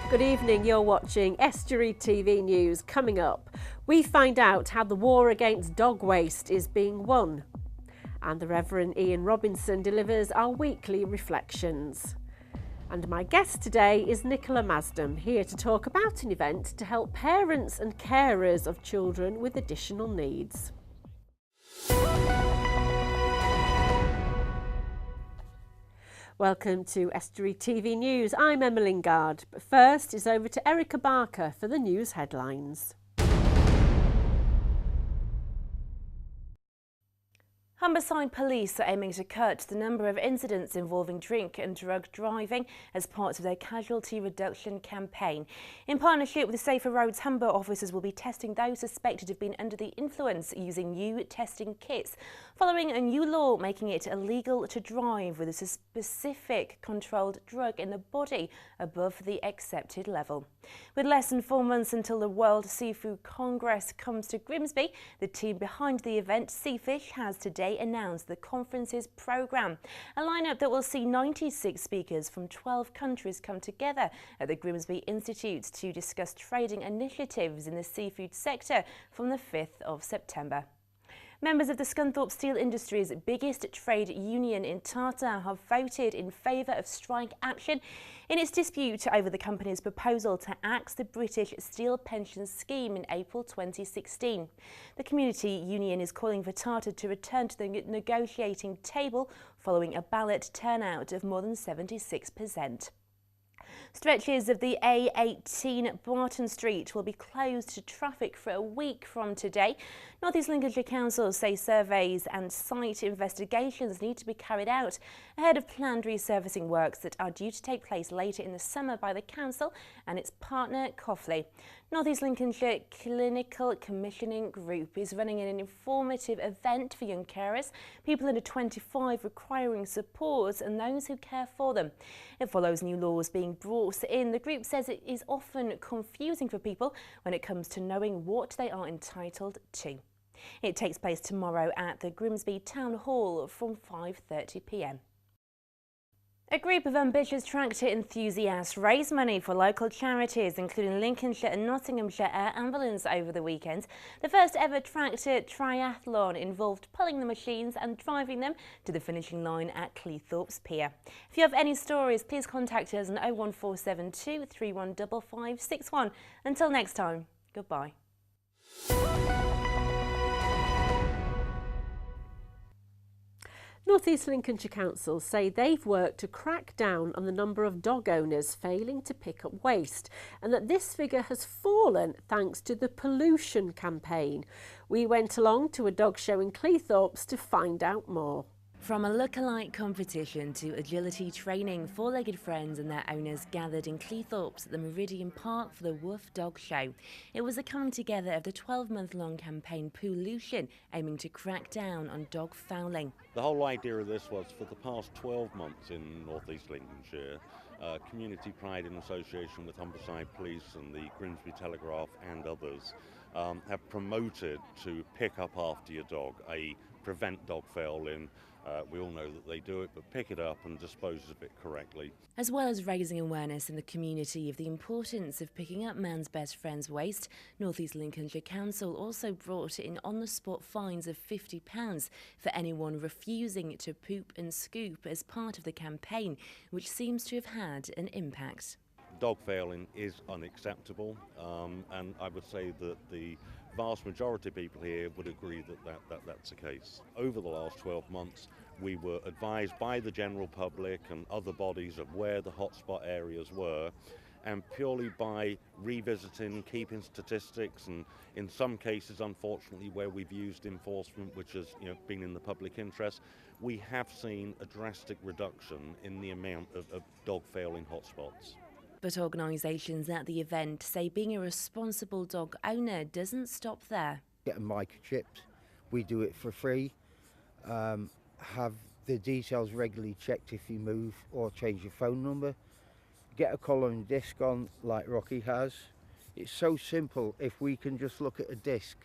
Good evening, you're watching Estuary TV News. Coming up, we find out how the war against dog waste is being won. And the Reverend Ian Robinson delivers our weekly reflections. And my guest today is Nicola Masdam, here to talk about an event to help parents and carers of children with additional needs. Welcome to Estuary TV News. I'm Emma Lingard, but first it's over to Erica Barker for the news headlines. Humberside Police are aiming to cut the number of incidents involving drink and drug driving as part of their casualty reduction campaign. In partnership with Safer Roads, Humber officers will be testing those suspected of being under the influence using new testing kits, following a new law making it illegal to drive with a specific controlled drug in the body above the accepted level. With less than 4 months until the World Seafood Congress comes to Grimsby, the team behind the event, Seafish, has today announced the conference's programme, a lineup that will see 96 speakers from 12 countries come together at the Grimsby Institute to discuss trading initiatives in the seafood sector from the 5th of September. Members of the Scunthorpe Steel Industry's biggest trade union in Tata have voted in favour of strike action in its dispute over the company's proposal to axe the British Steel Pension Scheme in April 2016. The community union is calling for Tata to return to the negotiating table following a ballot turnout of more than 76%. Stretches of the A18 Barton Street will be closed to traffic for a week from today. North East Lincolnshire Council say surveys and site investigations need to be carried out ahead of planned resurfacing works that are due to take place later in the summer by the council and its partner Coffley. North East Lincolnshire Clinical Commissioning Group is running an informative event for young carers, people under 25 requiring support and those who care for them. It follows new laws being brought in. The group says it is often confusing for people when it comes to knowing what they are entitled to. It takes place tomorrow at the Grimsby Town Hall from 5:30 p.m. A group of ambitious tractor enthusiasts raised money for local charities, including Lincolnshire and Nottinghamshire Air Ambulance over the weekend. The first ever tractor triathlon involved pulling the machines and driving them to the finishing line at Cleethorpes Pier. If you have any stories, please contact us on 01472 315561. Until next time, goodbye. North East Lincolnshire Council say they've worked to crack down on the number of dog owners failing to pick up waste and that this figure has fallen thanks to the pollution campaign. We went along to a dog show in Cleethorpes to find out more. From a look-alike competition to agility training, four-legged friends and their owners gathered in Cleethorpes at the Meridian Park for the Woof Dog Show. It was a coming together of the 12-month-long campaign Pollution, aiming to crack down on dog fouling. The whole idea of this was for the past 12 months in North East Lincolnshire, Community Pride in association with Humberside Police and the Grimsby Telegraph and others have promoted to pick up after your dog, i.e. prevent dog fouling. We all know that they do it, but pick it up and dispose of it correctly. As well as raising awareness in the community of the importance of picking up man's best friend's waste, North East Lincolnshire Council also brought in on-the-spot fines of £50 for anyone refusing to poop and scoop as part of the campaign, which seems to have had an impact. Dog fouling is unacceptable, and I would say that the vast majority of people here would agree that that's the case. Over the last 12 months, we were advised by the general public and other bodies of where the hotspot areas were, and purely by revisiting, keeping statistics, and in some cases, unfortunately, where we've used enforcement, which has been in the public interest, we have seen a drastic reduction in the amount of dog fouling hotspots. But organisations at the event say being a responsible dog owner doesn't stop there. Get microchipped, we do it for free. Have the details regularly checked if you move or change your phone number. Get a collar and disc on like Rocky has. It's so simple. If we can just look at a disc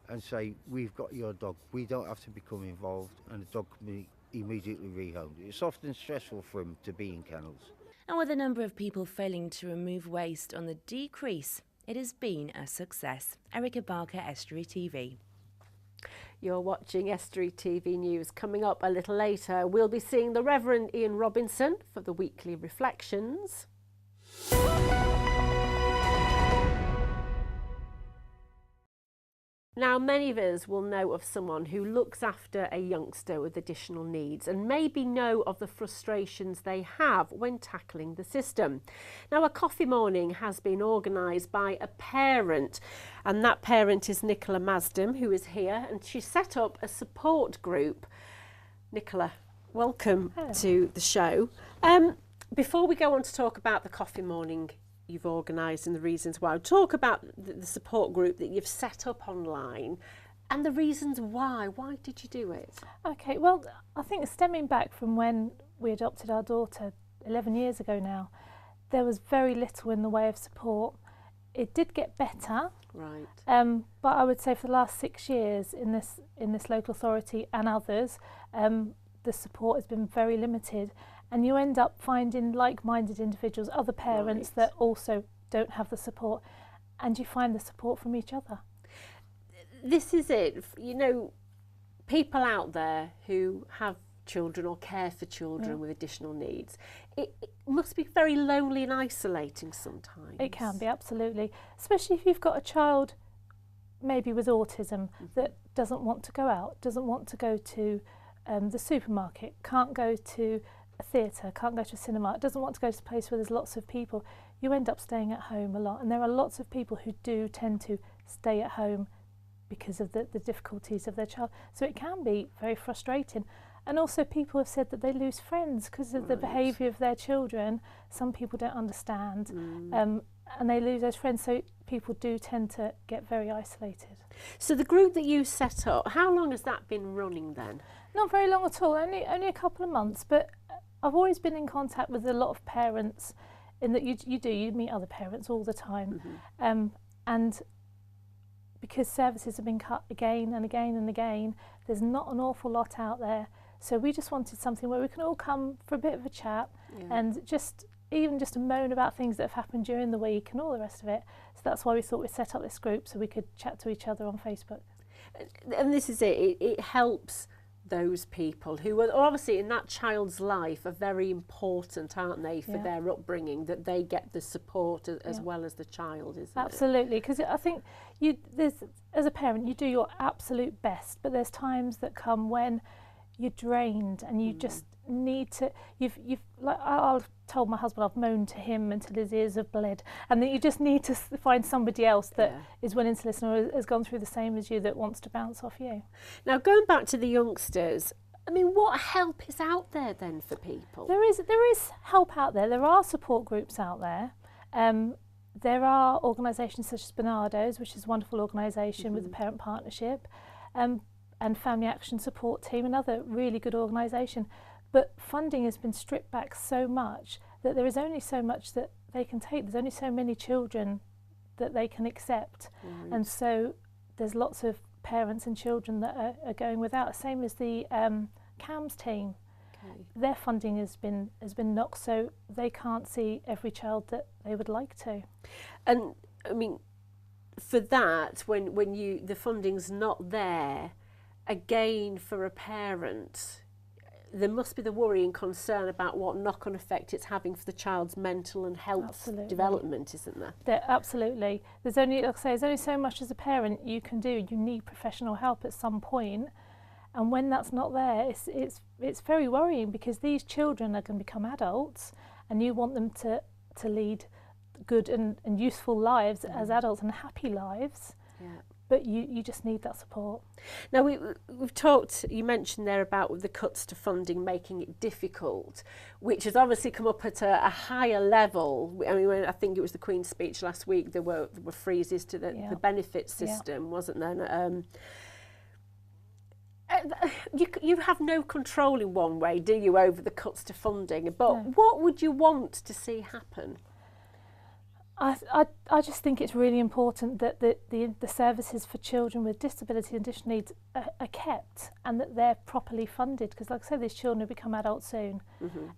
and say, we've got your dog, we don't have to become involved and the dog can be immediately rehomed. It's often stressful for him to be in kennels. And with the number of people failing to remove waste on the decrease, it has been a success. Erica Barker, Estuary TV. You're watching Estuary TV News. Coming up a little later, we'll be seeing the Reverend Ian Robinson for the weekly reflections. Now, many of us will know of someone who looks after a youngster with additional needs and maybe know of the frustrations they have when tackling the system. Now, a coffee morning has been organised by a parent, and that parent is Nicola Masdam, who is here, and she set up a support group. Nicola, welcome to the show. Before we go on to talk about the coffee morning you've organised and the reasons why, talk about the support group that you've set up online and the reasons why. Why did you do it? Okay, well, I think stemming back from when we adopted our daughter 11 years ago now, there was very little in the way of support. It did get better, right? But I would say for the last 6 years in this local authority and others, the support has been very limited. And you end up finding like-minded individuals, other parents that also don't have the support, and you find the support from each other. This is it. You know, people out there who have children or care for children with additional needs, it must be very lonely and isolating sometimes. It can be, absolutely. Especially if you've got a child maybe with autism that doesn't want to go out, doesn't want to go to the supermarket, can't go to a theatre, can't go to a cinema, doesn't want to go to a place where there's lots of people. You end up staying at home a lot, and there are lots of people who do tend to stay at home because of the difficulties of their child. So it can be very frustrating. And also people have said that they lose friends because of the behaviour of their children. Some people don't understand and they lose those friends, so people do tend to get very isolated. So the group that you set up, how long has that been running then? Not very long at all, only a couple of months, but I've always been in contact with a lot of parents in that you meet other parents all the time. And because services have been cut again and again and again, there's not an awful lot out there. So we just wanted something where we can all come for a bit of a chat and even just to moan about things that have happened during the week and all the rest of it. So that's why we thought we'd set up this group so we could chat to each other on Facebook. And this is it. It helps those people who are obviously in that child's life are very important, aren't they, for their upbringing, that they get the support as well as the child, isn't Absolutely, because I think as a parent, you do your absolute best, but there's times that come when you're drained and you just need to, you've like I've told my husband, I've moaned to him until his ears have bled, and that you just need to find somebody else that is willing to listen or has gone through the same as you, that wants to bounce off you. Now, going back to the youngsters, I mean, what help is out there then for people? There is help out there. There are support groups out there. There are organisations such as Bernardo's, which is a wonderful organisation with the Parent Partnership, and Family Action Support Team, another really good organisation. But funding has been stripped back so much that there is only so much that they can take. There's only so many children that they can accept. And so there's lots of parents and children that are going without. Same as the CAMS team. Their funding has been knocked, so they can't see every child that they would like to. And I mean, for that, when the funding's not there, again, for a parent, there must be the worry and concern about what knock-on effect it's having for the child's mental and health development, isn't there? Absolutely. There's only, like I say, there's only so much as a parent you can do. You need professional help at some point, and when that's not there, it's very worrying, because these children are going to become adults, and you want them to lead good and useful lives as adults, and happy lives. But you just need that support. Now, we've talked, you mentioned there about the cuts to funding making it difficult, which has obviously come up at a higher level. I mean, I think it was the Queen's speech last week, there were freezes to the benefit system, wasn't there? You have no control in one way, do you, over the cuts to funding? But what would you want to see happen? I just think it's really important that the services for children with disability and additional needs are kept, and that they're properly funded, because like I said, these children will become adults soon,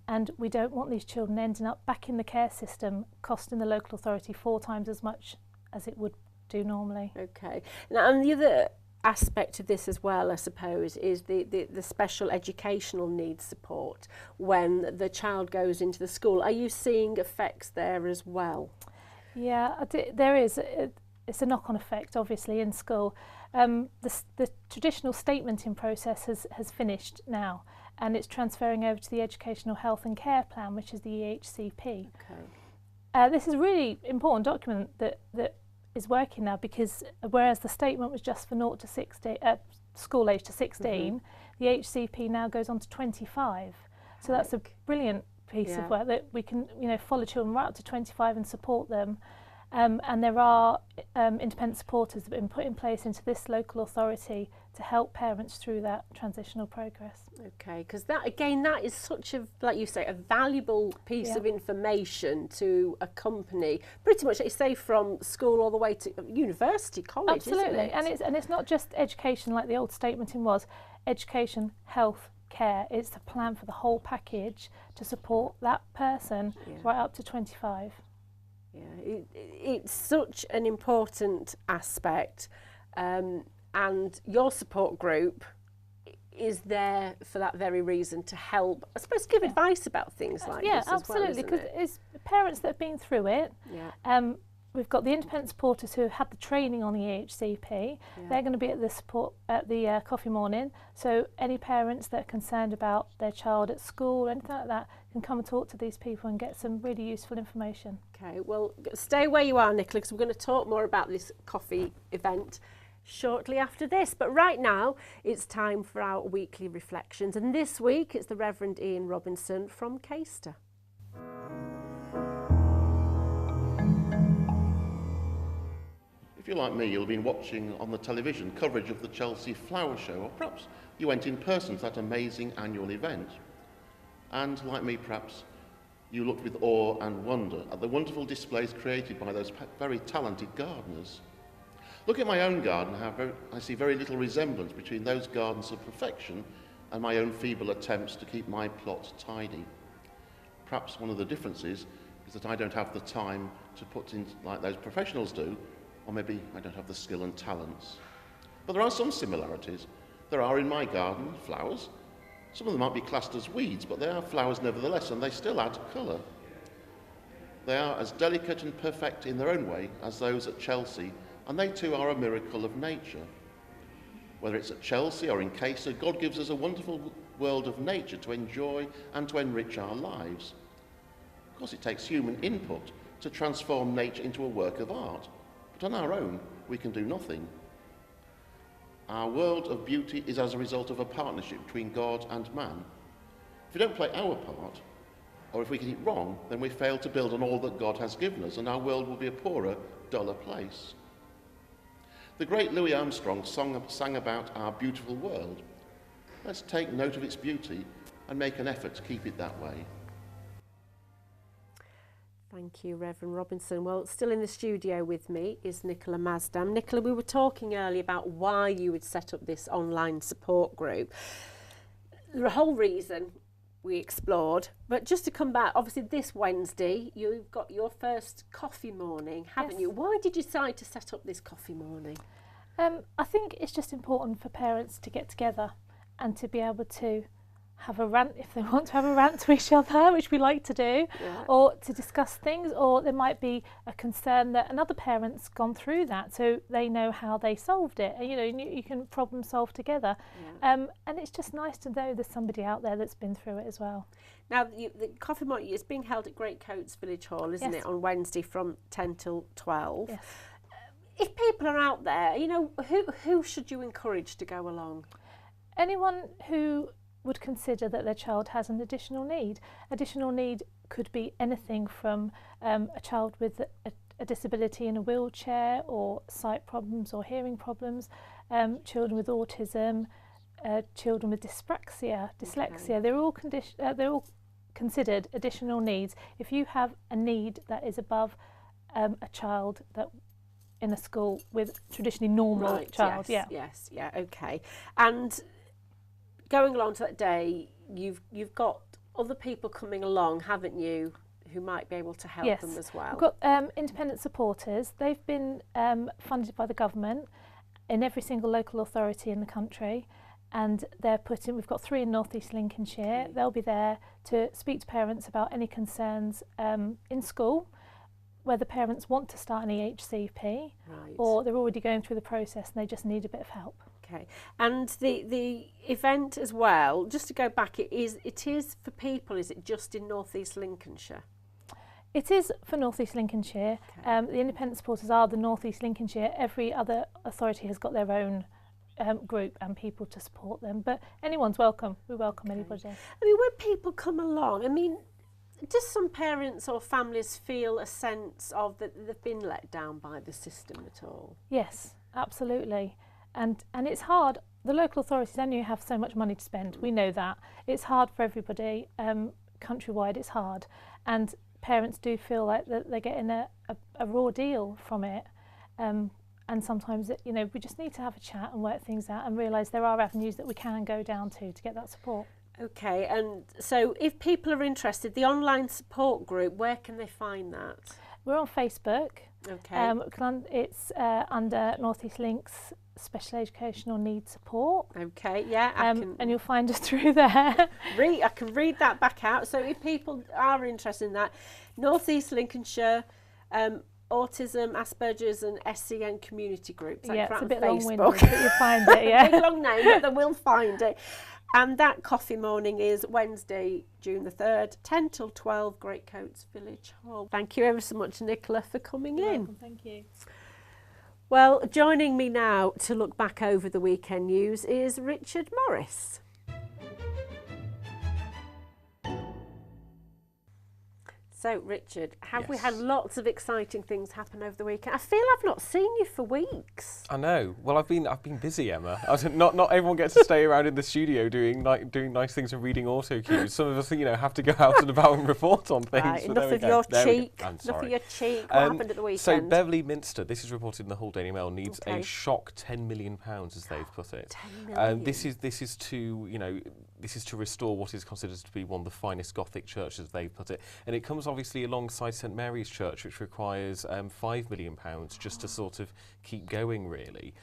and we don't want these children ending up back in the care system costing the local authority 4 times as much as it would do normally. Okay. Now, and the other aspect of this as well, I suppose, is the special educational needs support when the child goes into the school. Are you seeing effects there as well? Yeah, there is. It's a knock-on effect, obviously, in school. The traditional statementing process has finished now, and it's transferring over to the Educational Health and Care Plan, which is the EHCP. Okay. This is a really important document that is working now, because whereas the statement was just for 0 to 16, school age to 16, the HCP now goes on to 25. So that's a brilliant piece of work that we can, follow children right up to 25 and support them. And there are independent supporters that have been put in place into this local authority to help parents through that transitional progress. Okay, because that is such a, like you say, a valuable piece of information to accompany pretty much, you say, from school all the way to university, college. Absolutely, isn't it? and it's not just education like the old statementing was. Education, health, care. It's a plan for the whole package to support that person right up to 25. Yeah, it's such an important aspect, and your support group is there for that very reason, to help, I suppose, give advice about things like this as well. Yeah, absolutely, because it's parents that have been through it. Yeah. We've got the independent supporters who have had the training on the EHCP. They're going to be at the coffee morning. So any parents that are concerned about their child at school, anything like that, can come and talk to these people and get some really useful information. Okay, well, stay where you are, Nicola, because we're going to talk more about this coffee event shortly after this. But right now, it's time for our weekly reflections. And this week, it's the Reverend Ian Robinson from Caister. If you're like me, you'll have been watching on the television coverage of the Chelsea Flower Show, or perhaps you went in person to that amazing annual event. And like me, perhaps, you looked with awe and wonder at the wonderful displays created by those very talented gardeners. Look at my own garden, I see very little resemblance between those gardens of perfection and my own feeble attempts to keep my plot tidy. Perhaps one of the differences is that I don't have the time to put in like those professionals do, or maybe I don't have the skill and talents. But there are some similarities. There are in my garden flowers. Some of them might be classed as weeds, but they are flowers nevertheless, and they still add colour. They are as delicate and perfect in their own way as those at Chelsea, and they too are a miracle of nature. Whether it's at Chelsea or in Caister, God gives us a wonderful world of nature to enjoy and to enrich our lives. Of course, it takes human input to transform nature into a work of art, but on our own, we can do nothing. Our world of beauty is as a result of a partnership between God and man. If we don't play our part, or if we get it wrong, then we fail to build on all that God has given us, and our world will be a poorer, duller place. The great Louis Armstrong sang about our beautiful world. Let's take note of its beauty and make an effort to keep it that way. Thank you, Reverend Robinson. Well, still in the studio with me is Nicola Masdam. Nicola, we were talking earlier about why you would set up this online support group. The whole reason we explored, but just to come back, obviously this Wednesday you've got your first coffee morning, haven't you? Why did you decide to set up this coffee morning? I think it's just important for parents to get together and to be able to have a rant if they want to have a rant to each other, which we like to do, or to discuss things, or there might be a concern that another parent's gone through that, so they know how they solved it. You can problem solve together, and it's just nice to know there's somebody out there that's been through it as well. Now, the coffee morning is being held at Great Coats Village Hall, isn't it, on Wednesday from 10 till 12. Yes. If people are out there, who should you encourage to go along? Anyone who would consider that their child has an additional need. Additional need could be anything from a child with a disability in a wheelchair, or sight problems or hearing problems, children with autism, children with dyspraxia, dyslexia. They're all considered additional needs. If you have a need that is above a child that in a school with traditionally normal child. Yes, okay. And going along to that day, you've got other people coming along, haven't you, who might be able to help them as well? We've got independent supporters. They've been funded by the government in every single local authority in the country, and we've got 3 in North East Lincolnshire. Okay. They'll be there to speak to parents about any concerns in school, whether parents want to start an EHCP or they're already going through the process and they just need a bit of help. Okay, and the event as well, just to go back, it is for people, is it just in North East Lincolnshire? It is for North East Lincolnshire. Okay. The independent supporters are the North East Lincolnshire. Every other authority has got their own group and people to support them, but anyone's welcome. We welcome anybody. I mean, when people come along, I mean, do some parents or families feel a sense of that they've been let down by the system at all? Yes, absolutely. And it's hard. The local authorities only have so much money to spend. We know that. It's hard for everybody. Countrywide, it's hard. And parents do feel like that they're getting a raw deal from it. And sometimes, we just need to have a chat and work things out and realise there are avenues that we can go down to get that support. Okay, and so if people are interested, the online support group, where can they find that? We're on Facebook. Okay. It's under North East Links Special Educational Needs Support. Okay, yeah. And you'll find us through there. I can read that back out. So if people are interested in that, North East Lincolnshire, Autism, Asperger's and SEN community groups. Yeah, it's a bit Facebook. long-winded, but you'll find it, yeah. Big long name, but they will find it. And that coffee morning is Wednesday, June the 3rd, 10 till 12, Greatcoats Village Hall. Thank you ever so much, Nicola, for coming in. Welcome, thank you. Well, joining me now to look back over the weekend news is Richard Morris. So, Richard, have we had lots of exciting things happen over the weekend? I feel I've not seen you for weeks. I know. Well, I've been busy, Emma. Not everyone gets to stay around in the studio doing nice things and reading auto cues. Some of us, have to go out and about and report on things. Right, enough of your cheek. Enough of your cheek. What happened at the weekend? So Beverley Minster, this is reported in the Hull Daily Mail, needs a shock £10 million, as they've put it. 10 million. This is to restore what is considered to be one of the finest Gothic churches, they've put it, and it comes obviously alongside St Mary's Church, which requires £5 million just to sort of keep going, really.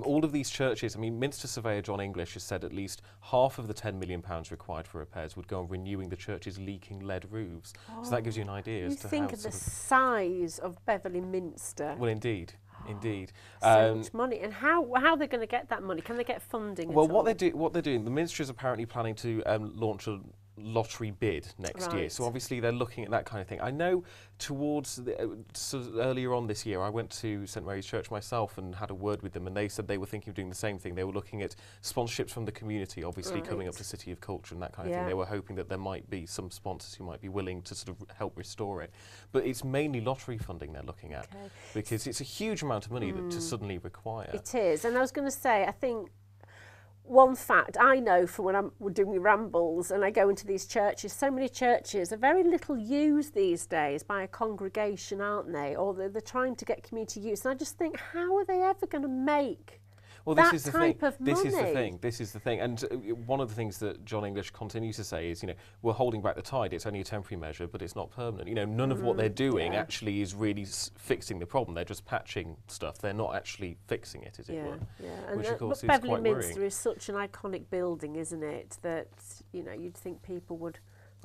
All of these churches, Minster surveyor John English has said at least half of the £10 million required for repairs would go on renewing the church's leaking lead roofs. So that gives you an idea as to think of the size of Beverley Minster. Well, indeed. Indeed. So much money. And how are they going to get that money? Can they get funding? Well, what they're doing, the Ministry is apparently planning to launch a lottery bid next year. So obviously they're looking at that kind of thing. I know towards earlier on this year, I went to St Mary's Church myself and had a word with them, and they said they were thinking of doing the same thing. They were looking at sponsorships from the community, obviously coming up to City of Culture and that kind of thing. They were hoping that there might be some sponsors who might be willing to sort of help restore it. But it's mainly lottery funding they're looking at, because it's a huge amount of money that to suddenly require. It is. And I was going to say, I think one fact I know from when I'm doing my rambles and I go into these churches, so many churches are very little used these days by a congregation, aren't they? Or they're trying to get community use. And I just think, how are they ever going to make this is the thing. This is the thing. And one of the things that John English continues to say is, we're holding back the tide. It's only a temporary measure, but it's not permanent. None of what they're doing actually is really fixing the problem. They're just patching stuff. They're not actually fixing it, as it were. Yeah. Which, of course, is Beverley quite Minster worrying. is such an iconic building, isn't it? That, you'd think people would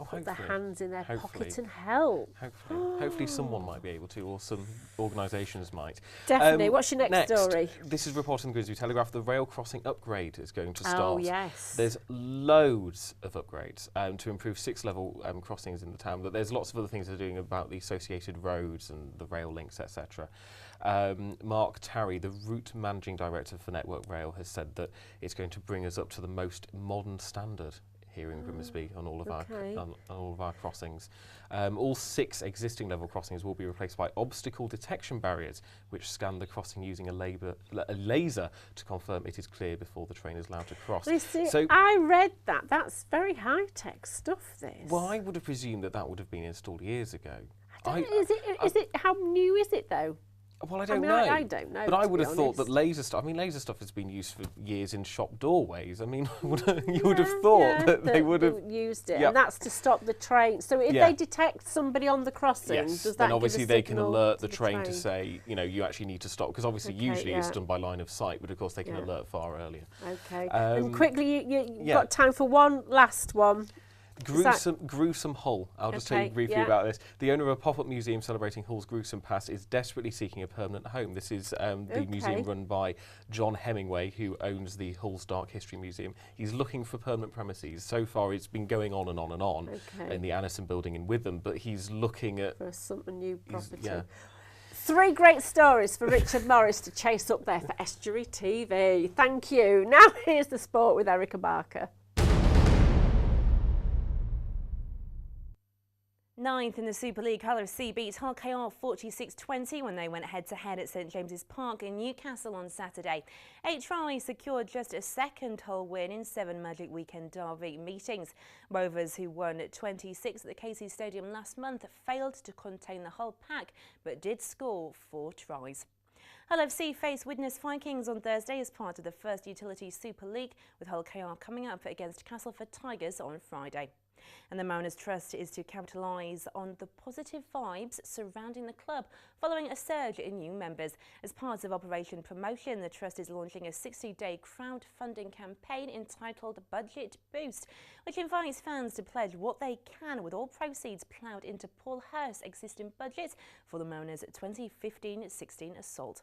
put their hands in their pockets and help. Hopefully someone might be able to, or some organisations might. Definitely. What's your next story? This is reported in the Grimsby Telegraph. The rail crossing upgrade is going to start. Oh, yes. There's loads of upgrades to improve 6-level crossings in the town. But there's lots of other things they're doing about the associated roads and the rail links, etc. Mark Tarry, the route managing director for Network Rail, has said that it's going to bring us up to the most modern standard here in Grimsby on all of our crossings. All 6 existing level crossings will be replaced by obstacle detection barriers, which scan the crossing using a laser to confirm it is clear before the train is allowed to cross. So I read that. That's very high-tech stuff, this. Well, I would have presumed that would have been installed years ago. I Is it? How new is it though? Well, I don't mean, know. I don't know. But I would be have thought that honest. laser stuff. I mean, laser stuff has been used for years in shop doorways. I mean, you would have thought that they would have used it, Yep. and that's to stop the train. So if Yeah. they detect somebody on the crossing, Yes, does that then give a obviously they can signal alert to the train to say, you know, you actually need to stop. Because obviously, Okay, usually it's yeah. done by line of sight, but of course they can Yeah. alert far earlier. Okay. And quickly, you've yeah. got time for one last one. Gruesome Hull. I'll just tell you Okay, briefly yeah. about this. The owner of a pop-up museum celebrating Hull's gruesome past is desperately seeking a permanent home. This is the museum run by John Hemingway, who owns the Hull's Dark History Museum. He's looking for permanent premises. So far, it's been going on and on and on in the Anderson building in Witham, but he's looking at For something new property. yeah. 3 great stories for Richard Morris to chase up there for Estuary TV. Thank you. Now here's the sport with Erica Barker. 9th in the Super League, Hull FC beat Hull KR 46-20 when they went head-to-head at St James's Park in Newcastle on Saturday. Estuary secured just a second Hull win in 7 Magic Weekend derby meetings. Rovers, who won at 26 at the Casey Stadium last month, failed to contain the Hull pack but did score 4 tries. Hull FC face Widnes Vikings on Thursday as part of the First Utility Super League, with Hull KR coming up against Castleford Tigers on Friday. And the Mariners Trust is to capitalise on the positive vibes surrounding the club following a surge in new members. As part of Operation Promotion, the Trust is launching a 60-day crowdfunding campaign entitled Budget Boost, which invites fans to pledge what they can, with all proceeds ploughed into Paul Hurst's existing budget for the Mariners' 2015-16 assault.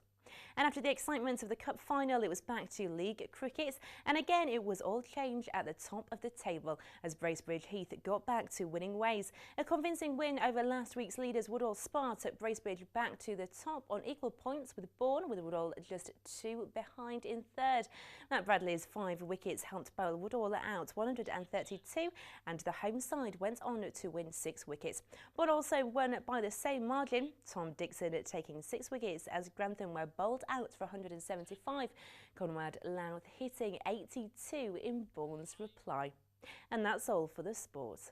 And after the excitement of the Cup final, it was back to League cricket, and again it was all change at the top of the table as Bracebridge Heath got back to winning ways. A convincing win over last week's leaders Woodall Spa took Bracebridge back to the top on equal points with Bourne, with Woodall just 2 behind in third. Matt Bradley's 5 wickets helped bowl Woodall out 132, and the home side went on to win 6 wickets. But also won by the same margin, Tom Dixon taking 6 wickets as Grantham were bowled out for 175, Conrad Louth hitting 82 in Bourne's reply. And that's all for the sport.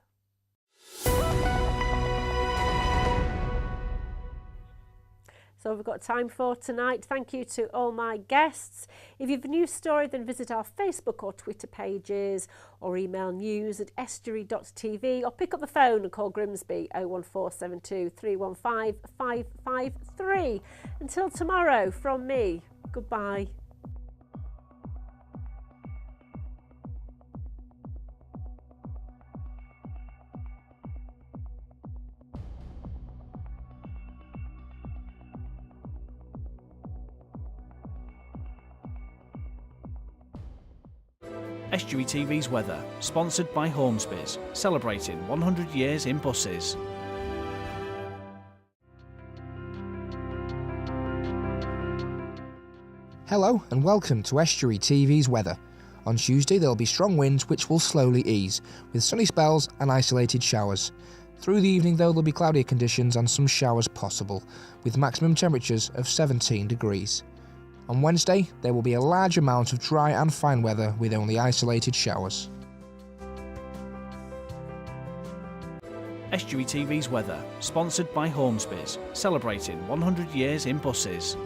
So we've got time for tonight. Thank you to all my guests. If you have a news story, then visit our Facebook or Twitter pages, or email news@estuary.tv, or pick up the phone and call Grimsby 01472 315 553. Until tomorrow, from me, goodbye. Estuary TV's weather, sponsored by Hornsby's, celebrating 100 years in buses. Hello and welcome to Estuary TV's weather. On Tuesday there will be strong winds which will slowly ease, with sunny spells and isolated showers. Through the evening though, there'll be cloudier conditions and some showers possible, with maximum temperatures of 17 degrees. On Wednesday, there will be a large amount of dry and fine weather with only isolated showers. Estuary TV's weather, sponsored by Hornsby's, celebrating 100 years in buses.